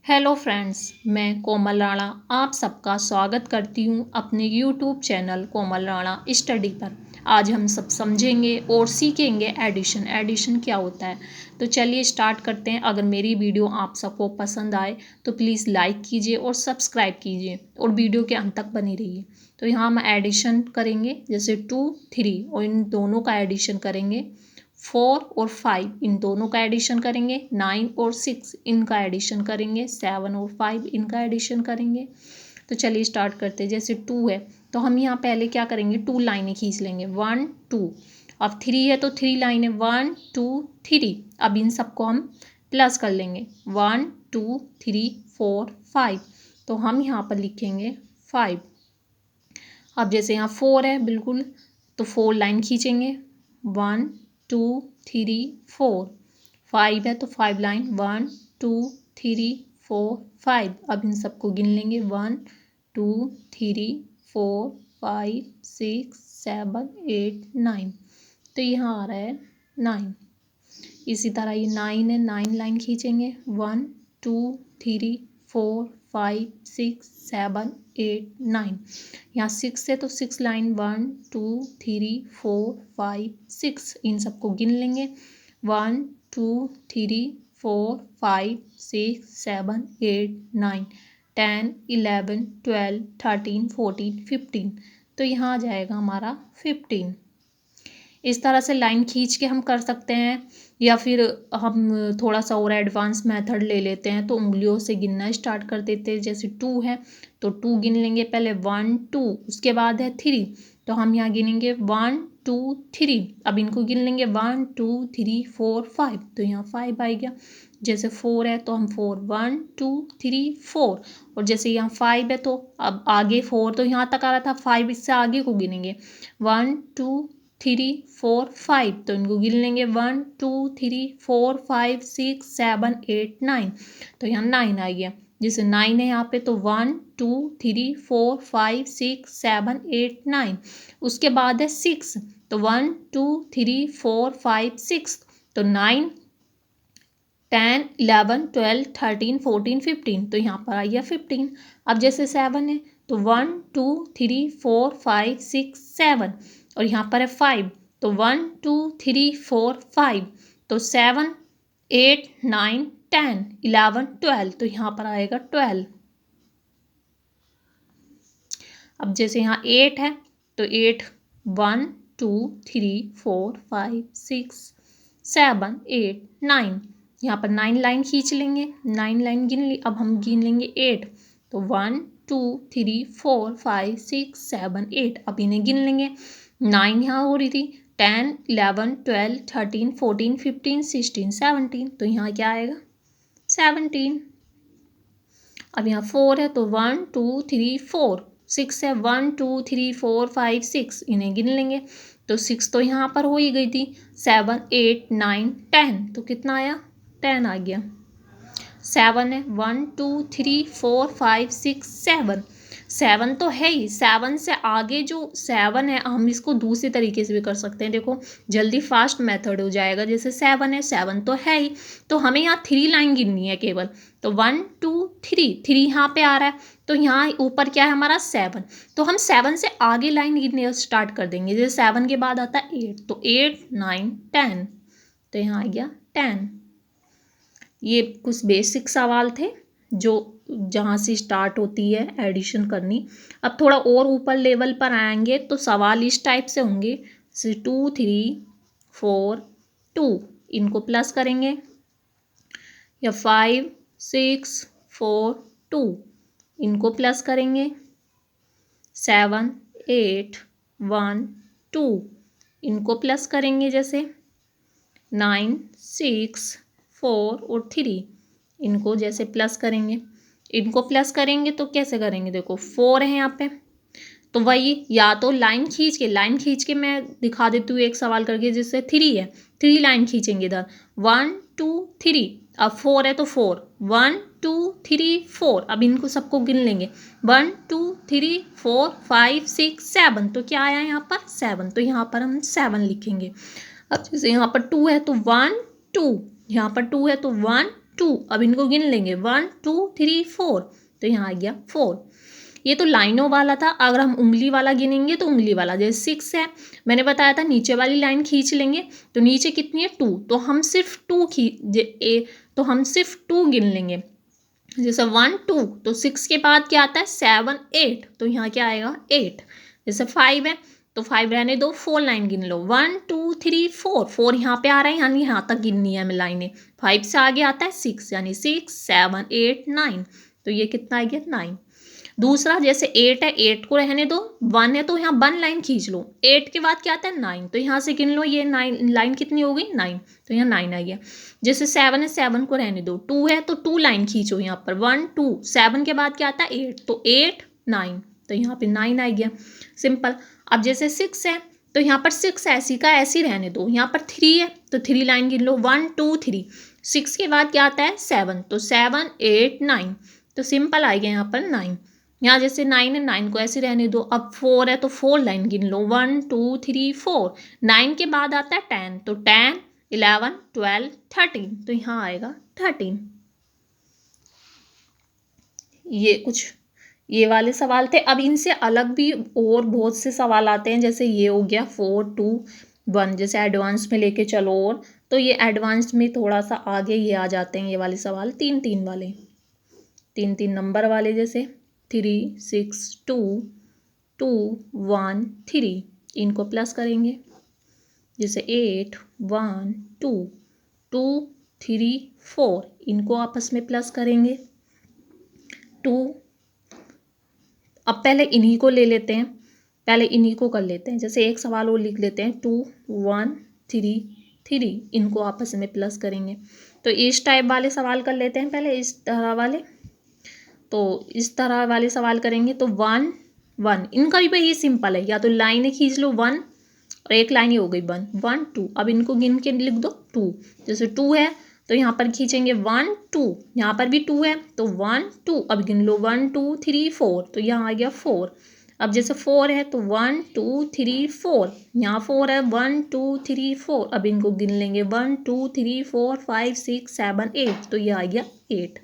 Hello friends, मैं कोमल राणा आप सबका स्वागत करती हूँ अपने यूट्यूब चैनल कोमल राणा स्टडी पर। आज हम सब समझेंगे और सीखेंगे एडिशन। एडिशन क्या होता है, तो चलिए स्टार्ट करते हैं। अगर मेरी वीडियो आप सबको पसंद आए तो प्लीज़ लाइक कीजिए और सब्सक्राइब कीजिए और वीडियो के अंत तक बनी रहिए। तो यहाँ हम एडिशन करेंगे, जैसे 2, 3 और इन दोनों का एडिशन करेंगे। 4 और 5 इन दोनों का एडिशन करेंगे। 9 और 6 इनका एडिशन करेंगे। 7 और 5 इनका एडिशन करेंगे। तो चलिए स्टार्ट करते हैं। जैसे 2 है तो हम यहाँ पहले क्या करेंगे, 2 लाइनें खींच लेंगे, 1 2। अब 3 है तो 3 लाइनें, 1 2 3। अब इन सबको हम प्लस कर लेंगे, 1 2 3 4 5। तो हम यहाँ पर लिखेंगे 5। अब जैसे यहाँ 4 है बिल्कुल, तो 4 लाइन खींचेंगे, 1 2 3 4। 5 है तो 5 लाइन, 1 2 3 4 5। अब इन सबको गिन लेंगे, 1 2 3 4 5 6 7 8 9। तो यहाँ आ रहा है 9। इसी तरह ये 9 है, 9 लाइन खींचेंगे, 1 2 3 4 5 6 7 8 9। यहाँ 6 है तो 6 लाइन, 1 2 3 4 5 6। इन सबको गिन लेंगे, 1 2 3 4 5 6 7 8 9 10 11 12 13 14 15। तो यहाँ आ जाएगा हमारा 15। इस तरह से लाइन खींच के हम कर सकते हैं, या फिर हम थोड़ा सा और एडवांस मेथड ले लेते हैं तो उंगलियों से गिनना स्टार्ट कर देते हैं। जैसे 2 है तो 2 गिन लेंगे पहले, 1 2, उसके बाद है 3 तो हम यहाँ गिनेंगे 1 2 3। अब इनको गिन लेंगे 1 2 3 4 5। तो यहाँ 5 आ गया। जैसे 4 है तो हम 4 1 2 3 4। और जैसे यहाँ 5 है तो अब आगे 4 तो यहाँ तक आ रहा था, 5 इससे आगे को गिनेंगे, 1 2 3 4 5। तो इनको गिन लेंगे, 1 2 3 4 5 6 7 8 9। तो यहाँ 9 आ गया। जैसे 9 है यहाँ पे तो 1 2 3 4 5 6 7 8 9। उसके बाद है 6 तो 1 2 3 4 5 6। तो 9 10 11 12 13 14 15। तो यहाँ पर आ गया 15। अब जैसे 7 है तो 1 2 3 4 5 6 7। और यहाँ पर है 5 तो 1 2 3 4 5। तो 7 8 9 10 11 12। तो यहाँ पर आएगा 12। अब जैसे यहाँ 8 है तो 8 1 2 3 4 5 6 7 8 9। यहाँ पर 9 लाइन खींच लेंगे, 9 लाइन गिन ली। अब हम गिन लेंगे 8 तो 1 2 3 4 5 6 7 8। अब इन्हें गिन लेंगे, 9 यहाँ हो रही थी, 10 11 12 13 14 15 16 17। तो यहाँ क्या आएगा 17। अब यहाँ 4 है तो 1 2 3 4। 6 है 1 2 3 4 5 6। इन्हें गिन लेंगे तो 6 तो यहाँ पर हो ही गई थी, 7 8 9 10। तो कितना आया 10 आ गया। 7 है 1 2 3 4 5 6 7। 7 तो है ही, 7 से आगे जो 7 है हम इसको दूसरे तरीके से भी कर सकते हैं। देखो जल्दी फास्ट मेथड हो जाएगा। जैसे 7 है, 7 तो है ही, तो हमें यहाँ 3 लाइन गिननी है केवल। तो 1 2 3 3 यहाँ पे आ रहा है तो यहाँ ऊपर क्या है हमारा 7। तो हम 7 से आगे लाइन गिनने स्टार्ट कर देंगे। जैसे 7 के बाद आता है 8 तो 8 9 10। तो यहाँ आ गया 10। ये कुछ बेसिक सवाल थे जो जहाँ से स्टार्ट होती है एडिशन करनी। अब थोड़ा और ऊपर लेवल पर आएंगे तो सवाल इस टाइप से होंगे, जैसे 2 3 4 2 इनको प्लस करेंगे, या 5 6 4 2 इनको प्लस करेंगे, 7 8 1 2 इनको प्लस करेंगे, जैसे 9 6 4 और 3 इनको जैसे प्लस करेंगे। इनको प्लस करेंगे तो कैसे करेंगे, देखो 4 है यहाँ पे तो वही या तो लाइन खींच के मैं दिखा देती हूँ एक सवाल करके। जैसे 3 है, 3 लाइन खींचेंगे इधर, 1 2 3। अब 4 है तो 4 1 2 3 4। अब इनको सबको गिन लेंगे, 1 2 3 4 5 6 7। तो क्या आया यहाँ पर 7। तो यहाँ पर हम 7 लिखेंगे। अब जैसे यहाँ पर 2 है तो 1 2, यहाँ पर 2 है तो 1 2, अब इनको गिन लेंगे 1 2 3 4, तो यहाँ आ गया 4। ये तो लाइनों वाला था। अगर हम उंगली वाला गिनेंगे तो उंगली वाला जैसे 6 है, मैंने बताया था नीचे वाली लाइन खींच लेंगे, तो नीचे कितनी है 2, तो हम सिर्फ 2 गिन लेंगे। जैसे 1 2, तो 6 के बाद क्या आता है 7 8, तो यहाँ क्या आएगा 8। जैसे 5 है तो 5 रहने दो, 4 लाइन गिन लो 1 2 3 4, 4 यहाँ पे आ रहा है यानी यहाँ तक गिननी है हमें लाइनें। 5 से आगे आता है 6 यानी 6 7 8 9, तो ये कितना आ गया 9। दूसरा जैसे 8 है, 8 को रहने दो, 1 है तो यहाँ 1 लाइन खींच लो, 8 के बाद क्या आता है 9, तो यहाँ से गिन लो ये 9 लाइन कितनी हो गई 9, तो यहाँ 9 आ गया। जैसे 7 है, 7 को रहने दो, 2 है तो 2 लाइन खींचो यहाँ पर 1 2, 7 के बाद क्या आता है 8, तो 8 9, तो यहाँ पे 9 आ गया, सिंपल। अब जैसे 6 है तो यहाँ पर 6 ऐसी का ऐसी रहने दो, यहाँ पर 3 है तो 3 लाइन गिन लो 1 2 3, 6 के बाद क्या आता है 7, तो 7 8 9, तो सिंपल आ गया यहाँ पर 9। यहाँ जैसे 9 है, 9 को ऐसे रहने दो। अब 4 है तो 4 लाइन गिन लो 1 2 3 4, 9 के बाद आता है 10, तो 10 11 12 13, तो यहाँ आएगा 13। ये वाले सवाल थे। अब इनसे अलग भी और बहुत से सवाल आते हैं, जैसे ये हो गया 4 2 1, जैसे एडवांस में लेके चलो, और तो ये एडवांस में थोड़ा सा आगे ये आ जाते हैं ये वाले सवाल, 3 3 वाले, 3 3 नंबर वाले, जैसे 3 6 2 2 1 3, इनको प्लस करेंगे। जैसे 8 1 2 2 3 4, इनको आपस में प्लस करेंगे 2। अब पहले इन्हीं को ले लेते हैं, पहले इन्हीं को कर लेते हैं। जैसे एक सवाल और लिख लेते हैं 2 1 3 3, इनको आपस में प्लस करेंगे। तो इस टाइप वाले सवाल कर लेते हैं पहले, इस तरह वाले। तो इस तरह वाले सवाल करेंगे तो 1 1, इनका भी भाई सिंपल है, या तो लाइनें खींच लो 1 और एक लाइन ही हो गई 1 1 2, अब इनको गिन के लिख दो 2। जैसे 2 है तो यहाँ पर खींचेंगे 1 2, यहाँ पर भी 2 है तो 1 2, अब गिन लो 1 2 3 4, तो यहाँ आ गया 4। अब जैसे 4 है तो 1 2 3 4, यहाँ 4 है 1 2 3 4, अब इनको गिन लेंगे 1 2 3 4 5 6 7 8, तो ये आ गया 8।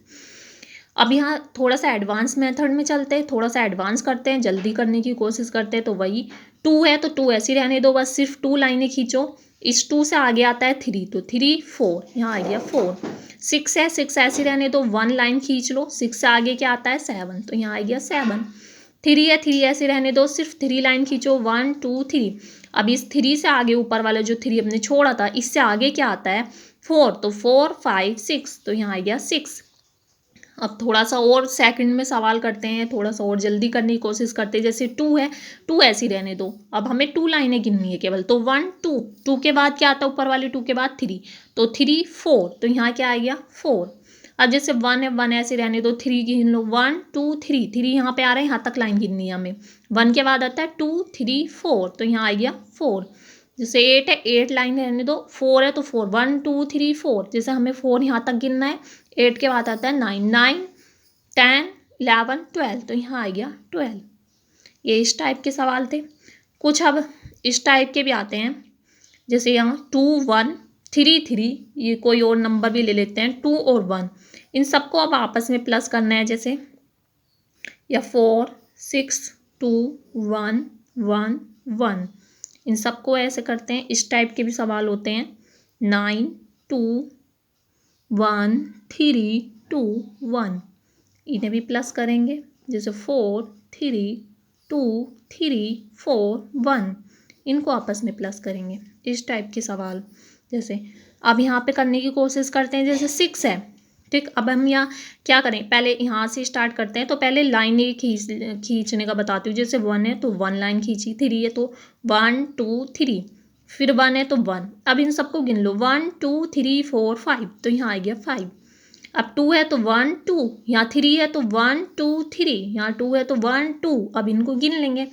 अब यहाँ थोड़ा सा एडवांस मेथड में चलते हैं, थोड़ा सा एडवांस करते हैं, जल्दी करने की कोशिश करते हैं। तो वही 2 है तो 2 ऐसी रहने दो, बस सिर्फ 2 लाइनें खींचो। इस 2 से आगे आता है 3, तो 3 4, यहाँ आ गया 4। 6 है, 6 ऐसी रहने दो, 1 लाइन खींच लो। 6 से आगे क्या आता है 7, तो यहाँ आ गया 7। 3 है, 3 ऐसे रहने दो, सिर्फ 3 लाइन खींचो 1 2 3। अब इस 3 से आगे ऊपर वाला जो 3 हमने छोड़ा था, इससे आगे क्या आता है 4, तो 4 5 6, तो यहाँ आ गया 6। अब थोड़ा सा और सेकंड में सवाल करते हैं, थोड़ा सा और जल्दी करने की कोशिश करते हैं। जैसे 2 है, 2 ऐसी रहने दो, अब हमें 2 लाइनें गिननी है केवल, तो 1 2 2 के बाद क्या आता है ऊपर वाले 2 के बाद 3, तो 3 4, तो यहाँ क्या आ गया 4। अब जैसे 1 है, 1 ऐसे रहने दो, 3 गिन लो 1 2 3, 3 यहाँ पे आ रहा है, यहाँ तक लाइन गिननी है हमें। 1 के बाद आता है 2 3 4, तो यहाँ आ गया 4। जैसे 8 है, 8 लाइन रहने दो, 4 है तो 4 1 2 3 4, जैसे हमें 4 यहाँ तक गिनना है। 8 के बाद आता है 9 9 10 11 12, तो यहाँ आ गया 12। ये इस टाइप के सवाल थे। कुछ अब इस टाइप के भी आते हैं, जैसे यहाँ 2 1 3 3, ये कोई और नंबर भी ले लेते हैं 2 और 1, इन सबको अब आपस में प्लस करना है। जैसे या 4 6 2 1 1 1, इन सबको ऐसे करते हैं। इस टाइप के भी सवाल होते हैं 9 2 1 3 2 1, इन्हें भी प्लस करेंगे। जैसे 4 3 2 3 4 1, इनको आपस में प्लस करेंगे। इस टाइप के सवाल जैसे अब यहाँ पे करने की कोशिश करते हैं। जैसे 6 है, ठीक, अब हम यहाँ क्या करें, पहले यहाँ से स्टार्ट करते हैं। तो पहले लाइन खींचने का बताती हूँ। जैसे 1 है तो 1 लाइन खींची, 3 है तो 1 2 3, फिर 1 है तो 1, अब इन सबको गिन लो 1 2 3 4 5, तो यहाँ आ गया 5। अब 2 है तो 1 2, यहाँ 3 है तो 1 2 3, यहाँ 2 है तो 1 2, अब इनको गिन लेंगे।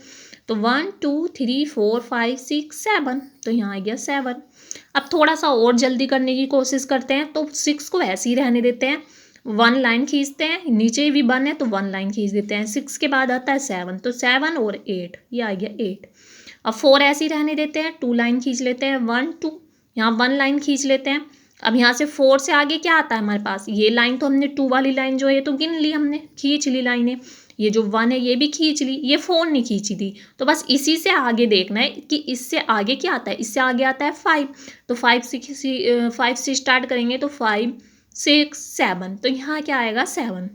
तो 1 2 3 4 5 6 7, तो यहाँ आ गया 7। अब थोड़ा सा और जल्दी करने की कोशिश करते हैं। तो 6 को ऐसे ही रहने देते हैं, 1 लाइन खींचते हैं, नीचे भी 1 है तो 1 लाइन खींच देते हैं। 6 के बाद आता है 7, तो 7 और 8, ये आ गया 8। अब 4 ऐसे ही रहने देते हैं, 2 लाइन खींच लेते हैं 1 2, यहाँ 1 लाइन खींच लेते हैं। अब यहाँ से 4 से आगे क्या आता है हमारे पास, ये लाइन तो हमने 2 वाली लाइन जो है ये तो गिन ली हमने, खींच ली लाइनें। ये जो 1 है ये भी खींच ली, ये 4 नहीं खींची थी। तो बस इसी से आगे देखना है कि इससे आगे क्या आता है, इससे आगे आता है 5। तो 5 से स्टार्ट करेंगे तो 5 6 7, तो यहाँ क्या आएगा 7।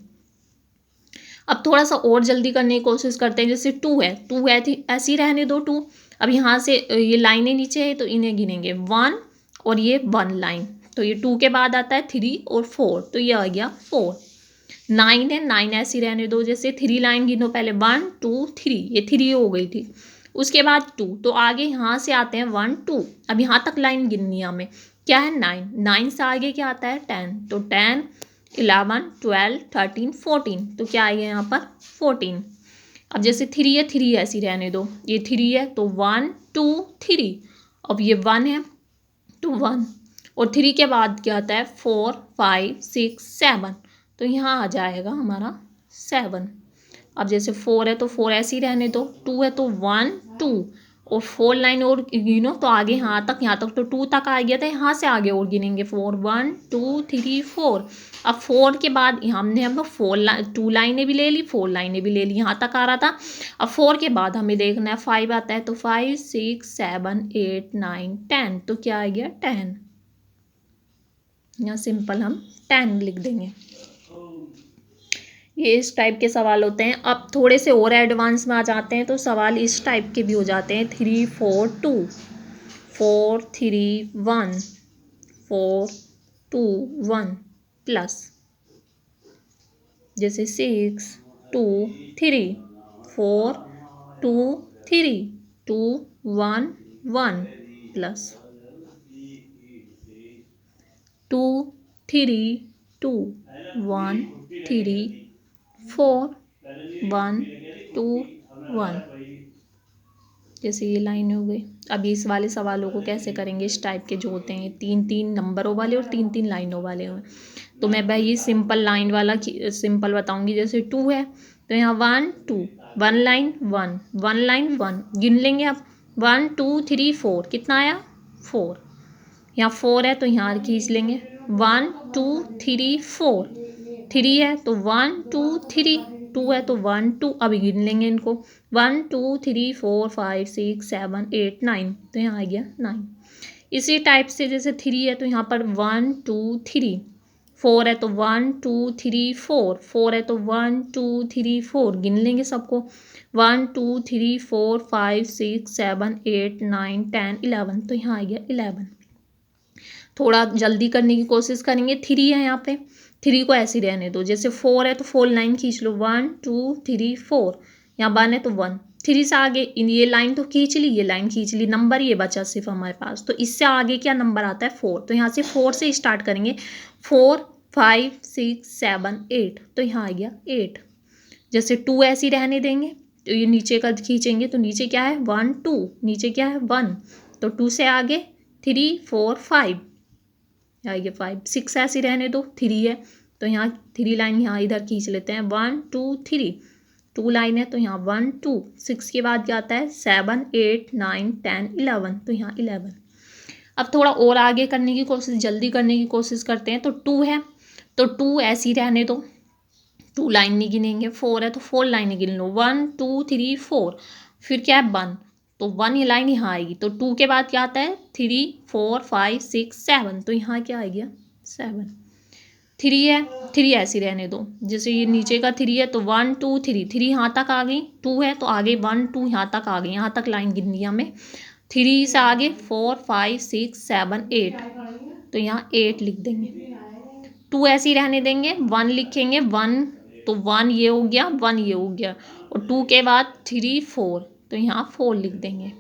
अब थोड़ा सा और जल्दी करने की कोशिश करते हैं, जैसे 2 है, 2 है थी ऐसे ही रहने दो 2। अब यहाँ से ये लाइनें नीचे है तो इन्हें गिनेंगे 1 और ये 1 लाइन, तो ये 2 के बाद आता है 3 और 4, तो ये आ गया 4। 9 है, 9 ऐसी रहने दो, जैसे 3 लाइन गिनो पहले 1 2 3, ये 3 हो गई थी। उसके बाद 2, तो आगे यहाँ से आते हैं 1 2, अब यहाँ तक लाइन गिननी है हमें, क्या है 9, 9 से आगे क्या आता है 10, तो 10 11 12 13 14, तो क्या आएगा यहाँ पर 14। अब जैसे 3 है, 3 ऐसी रहने दो, ये 3 है तो 1 2 3, अब ये 1 है तो 1, और 3 के बाद क्या आता है 4 5 6 7, तो यहाँ आ जाएगा हमारा 7। अब जैसे 4 है तो 4 ऐसे ही रहने दो, 2 है तो 1 2, और 4 लाइन और गिनो तो आगे यहाँ तक तो 2 तक आ गया था, यहाँ से आगे और गिनेंगे 4 1 2 3 4। अब 4 के बाद हमने अब 2 लाइनें भी ले ली, 4 लाइनें भी ले ली, यहाँ तक आ रहा था। अब 4 के बाद हमें देखना है 5 आता है, तो 5 6 7 8 9 10, तो क्या आ गया 10। यहाँ सिंपल हम 10 लिख देंगे। ये इस टाइप के सवाल होते हैं। अब थोड़े से और एडवांस में आ जाते हैं तो सवाल इस टाइप के भी हो जाते हैं, 3 4 2 4 3 1 4 2 1 प्लस, जैसे 6 2 3 4 2 3 2 1 1 प्लस 2 3 2 1 3 4 1 2 1, जैसे ये लाइन हो गई। अब इस वाले सवालों को कैसे करेंगे, इस टाइप के जो होते हैं 3-3 नंबरों वाले और 3-3 लाइनों वाले हैं, तो मैं भाई ये सिंपल लाइन वाला सिंपल बताऊंगी। जैसे 2 है तो यहाँ 1 2 1 लाइन 1 1 लाइन 1 गिन लेंगे। अब 1 2 3 4 कितना आया 4, यहाँ 4 है तो यहाँ खींच लेंगे 1 2 3 4, 3 है तो 1 2 3, 2 है तो 1 2, अभी गिन लेंगे इनको 1 2 3 4 5 6 7 8 9, तो यहाँ आ गया 9। इसी टाइप से जैसे 3 है तो यहाँ पर 1 2 3, 4 है तो 1 2 3 4, 4 है तो 1 2 3 4 गिन लेंगे सबको 1 2 3 4 5 6 7 8 9 10 11, तो यहाँ आ गया 11। थोड़ा जल्दी करने की कोशिश करेंगे, 3 है यहाँ पे, 3 को ऐसे रहने दो, जैसे 4 है तो 4 लाइन खींच लो 1 2 3 4, यहाँ 1 है तो 1, 3 से आगे ये लाइन तो खींच ली, ये लाइन खींच ली, नंबर ये बचा सिर्फ हमारे पास, तो इससे आगे क्या नंबर आता है 4, तो यहाँ से 4 से स्टार्ट करेंगे 4 5 6 7 8, तो यहाँ आ गया 8। जैसे 2 ऐसे ही रहने देंगे तो ये नीचे का खींचेंगे तो नीचे क्या है 1 2, नीचे क्या है 1, तो 2 से आगे 3 4 5, आइए 5 6 ऐसे रहने दो, 3 है तो यहाँ 3 लाइन यहाँ इधर खींच लेते हैं 1 2 3, 2 लाइन है तो यहाँ 1 2, 6 के बाद क्या आता है 7 8 9 10 11, तो यहाँ 11। अब थोड़ा और आगे करने की कोशिश, जल्दी करने की कोशिश करते हैं। तो 2 है तो 2 ऐसे ही रहने दो, 2 लाइन नहीं गिनेंगे, 4 है तो 4 लाइनें गिन लो 1 2 3 4, फिर क्या है 1, तो 1 ये लाइन यहाँ आएगी, तो 2 के बाद क्या आता है 3 4 5 6 7, तो यहाँ क्या आ गया 7। 3 है, 3 ऐसी रहने दो, जैसे ये नीचे का 3 है तो 1 2 3, 3 यहाँ तक आ गई, 2 है तो आगे 1 2 यहाँ तक आ गई, यहाँ तक लाइन गिननी है हमें। 3 से आगे 4 5 6 7 8, तो यहाँ 8 लिख देंगे। 2 ऐसे ही रहने देंगे, 1 लिखेंगे 1, तो 1 ये हो गया 1 ये हो गया, और 2 के बाद 3 4, तो यहाँ 4 लिख देंगे।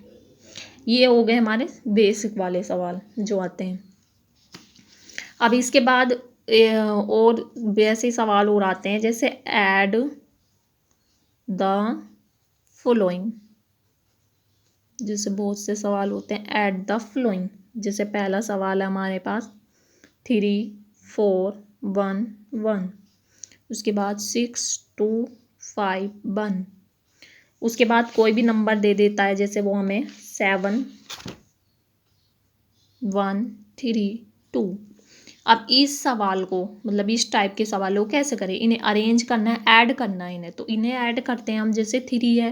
ये हो गए हमारे बेसिक वाले सवाल जो आते हैं। अब इसके बाद और वैसे सवाल और आते हैं, जैसे ऐड द फॉलोइंग, जैसे बहुत से सवाल होते हैं ऐड द फॉलोइंग। जैसे पहला सवाल है हमारे पास 3 4 1 1, उसके बाद 6 2 5 1, उसके बाद कोई भी नंबर दे देता है, जैसे वो हमें 7 1 3 2, अब इस सवाल को मतलब इस टाइप के सवालों को कैसे करें, इन्हें अरेंज करना है, ऐड करना है इन्हें। तो इन्हें ऐड करते हैं हम। जैसे 3 है,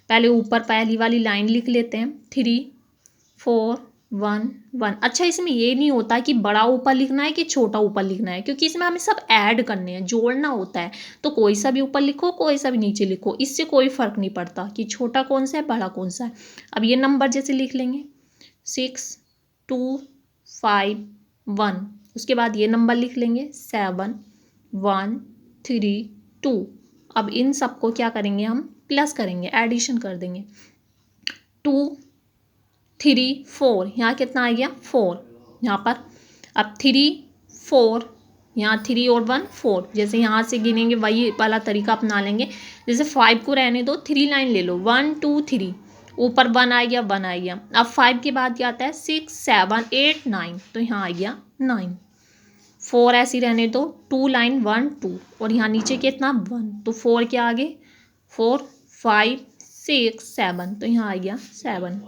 पहले ऊपर पहली वाली लाइन लिख लेते हैं 3 4 1 1। अच्छा, इसमें ये नहीं होता कि बड़ा ऊपर लिखना है कि छोटा ऊपर लिखना है, क्योंकि इसमें हमें सब ऐड करने हैं, जोड़ना होता है। तो कोई सा भी ऊपर लिखो, कोई सा भी नीचे लिखो, इससे कोई फर्क नहीं पड़ता कि छोटा कौन सा है बड़ा कौन सा है। अब ये नंबर जैसे लिख लेंगे 6 2 5 1। उसके बाद ये नंबर लिख लेंगे 7 1 3 2। अब इन सबको क्या करेंगे, हम प्लस करेंगे, एडिशन कर देंगे। 2 3 4, यहाँ कितना आ गया 4 यहाँ पर। अब 3 4, यहाँ 3 और 1 4। जैसे यहाँ से गिनेंगे वही वाला तरीका अपना लेंगे। जैसे 5 को रहने दो, 3 लाइन ले लो, 1 2 3, ऊपर 1 आ गया 1 आ गया। अब 5 के बाद क्या आता है 6 7 8 9, तो यहाँ आ गया 9। 4 ऐसी रहने दो, 2 लाइन 1 2, और यहाँ नीचे कितना 1, तो 4 के आगे 4 5 6 7, तो यहाँ आ गया 7।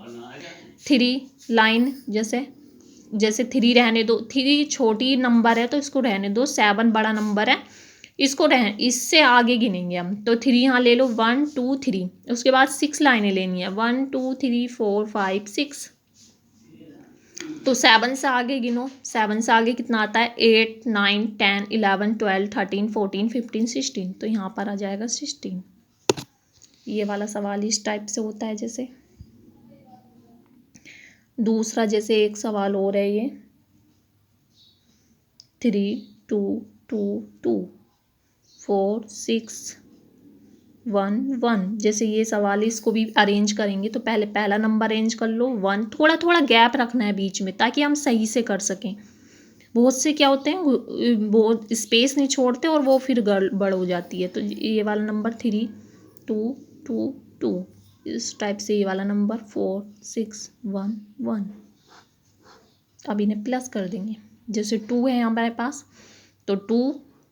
3 लाइन जैसे 3 रहने दो, 3 छोटी नंबर है तो इसको रहने दो, 7 बड़ा नंबर है, इससे आगे गिनेंगे हम। तो 3 यहाँ ले लो 1 2 3। उसके बाद 6 लाइनें लेनी है, 1 2 3 4 5 6। तो 7 से आगे गिनो, 7 से आगे कितना आता है 8 9 10 11 12 13 14 15 16, तो यहाँ पर आ जाएगा 16। ये वाला सवाल इस टाइप से होता है। जैसे दूसरा, जैसे एक सवाल और है ये 3 2 2 2 4 6 1 1। जैसे ये सवाल है, इसको भी अरेंज करेंगे तो पहले पहला नंबर अरेंज कर लो 1, थोड़ा थोड़ा गैप रखना है बीच में ताकि हम सही से कर सकें। बहुत से क्या होते हैं बहुत स्पेस नहीं छोड़ते और वो फिर गड़बड़ हो जाती है। तो ये वाला नंबर 3 2 2 2, इस टाइप से ये वाला नंबर 4 6 1 1। अब इन्हें प्लस कर देंगे। जैसे 2 है हमारे पास, तो 2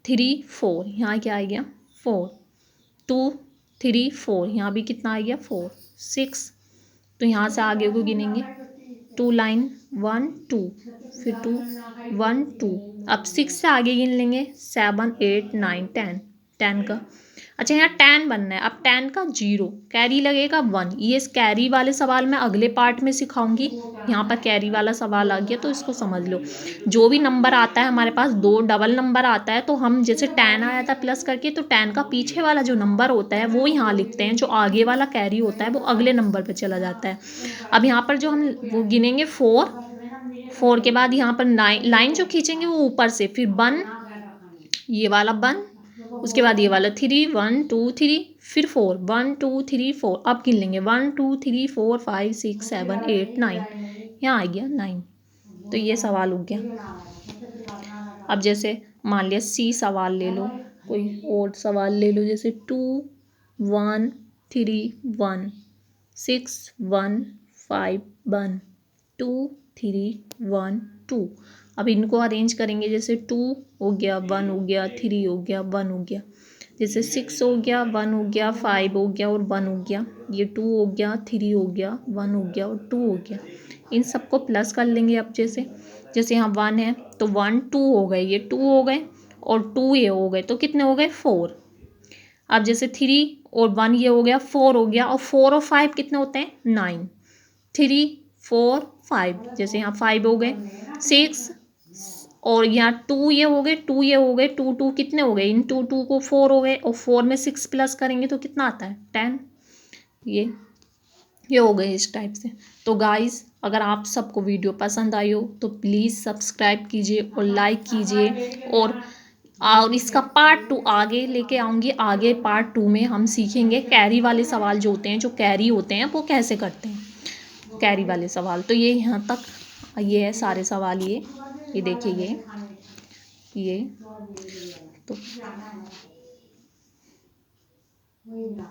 3 4, यहाँ क्या आ गया 4, 2 3 4, यहाँ भी कितना आ गया 4 6। तो यहाँ से आगे को गिनेंगे 2 लाइन 1 2, फिर 2 1 2। अब 6 से आगे गिन लेंगे 7 8 9 10, 10 का। अच्छा, यहाँ 10 बनना है। अब 10 का 0, कैरी लगेगा 1। ये कैरी वाले सवाल मैं अगले पार्ट में सिखाऊंगी। यहाँ पर कैरी वाला सवाल आ गया तो इसको समझ लो। जो भी नंबर आता है हमारे पास, 2 डबल नंबर आता है, तो हम जैसे 10 आया था प्लस करके, तो 10 का पीछे वाला जो नंबर होता है वो यहाँ लिखते हैं, जो आगे वाला कैरी होता है वो अगले नंबर पर चला जाता है। अब यहाँ पर जो हम वो गिनेंगे 4 के बाद यहाँ पर लाइन जो खींचेंगे वो ऊपर से, फिर 1, ये वाला 1, उसके बाद ये वाला 3 1 2 3, फिर 4 1 2 3 4। अब गिन लेंगे 1 2 3 4 5 6 7 8 9, यहाँ आ गया 9। तो ये सवाल हो गया। अब जैसे मान लिया सी सवाल ले लो, कोई और सवाल ले लो, जैसे 2 1 3 1 6 1 5 1 2 3 1 2। अब इनको अरेंज करेंगे। जैसे 2 हो गया 1 हो गया 3 हो गया 1 हो गया, जैसे 6 हो गया 1 हो गया 5 हो गया और 1 हो गया, ये 2 हो गया 3 हो गया 1 हो गया और 2 हो गया। इन सबको प्लस कर लेंगे। अब जैसे यहाँ 1 है तो 1 2 हो गए, ये 2 हो गए और 2 ये हो गए, तो कितने हो गए 4। अब जैसे 3 और 1 ये हो गया 4 हो गया, और 4 और 5 कितने होते हैं 9। 3 4 5, जैसे यहाँ 5 हो गए, 6 और यहाँ 2 ये हो गए, 2 ये हो गए, 2 2 कितने हो गए, इन 2 2 को 4 हो गए, और 4 में 6 प्लस करेंगे तो कितना आता है 10। ये हो गए इस टाइप से। तो गाइस, अगर आप सबको वीडियो पसंद आई हो तो प्लीज़ सब्सक्राइब कीजिए और लाइक कीजिए, और इसका पार्ट 2 आगे लेके आऊँगी। आगे पार्ट 2 में हम सीखेंगे कैरी वाले सवाल जो होते हैं, जो कैरी होते हैं वो कैसे करते हैं, कैरी वाले सवाल। तो ये यहाँ तक ये है सारे सवाल। ये देखिए ये तो